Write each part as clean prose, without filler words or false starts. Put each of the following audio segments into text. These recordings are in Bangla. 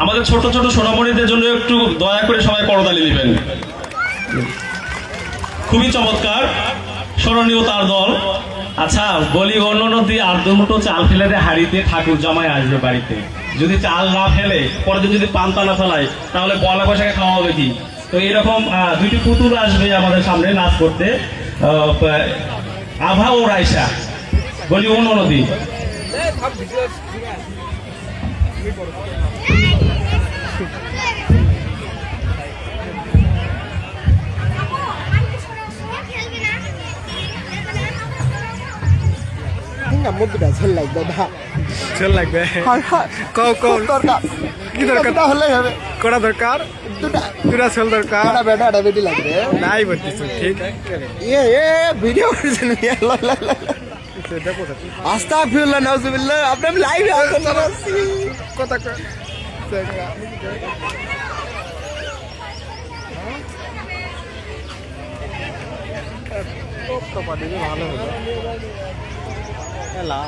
আমাদের ছোট ছোট সোনামণিদের জন্য একটু দয়া করে সবাই করতালি দিবেন। খুবই চমৎকার, স্মরণীয় তার দল। আচ্ছা বলি, অন্য নদী আর দুটো চাল ফেলে দেয় হাড়িতে, ঠাকুর জামাই আসবে বাড়িতে। যদি চাল না ফেলে, পরের দিন যদি পান্তা না ফেলায়, তাহলে পয়লা বৈশাখে খাওয়া হবে কি? তো এরকম দুইটি পুতুল আসবে আমাদের সামনে নাচ করতে, আভা ও রাইসা। বলি অন্য নদী। মুদ্রা ছেল লাগবে না, চল লাগবে কও কও দরকার কি দরকার হলে হবে। করা দরকার, দুটা চল দরকার বেটা বেটি লাগবে নাই বলতিস ঠিক ভিডিও করেছেন আস্তাগফিরুল্লাহ নাউজুবিল্লাহ। আপনি লাইভে আছেন কথা ভালো হবে এলা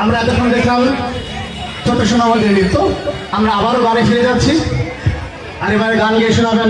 আমরা এতক্ষণ দেখলাম ছোট সোনামণির নৃত্য। আমরা আবারও গানে ফিরে যাচ্ছি, আর এবারে গান গিয়ে শোনাবেন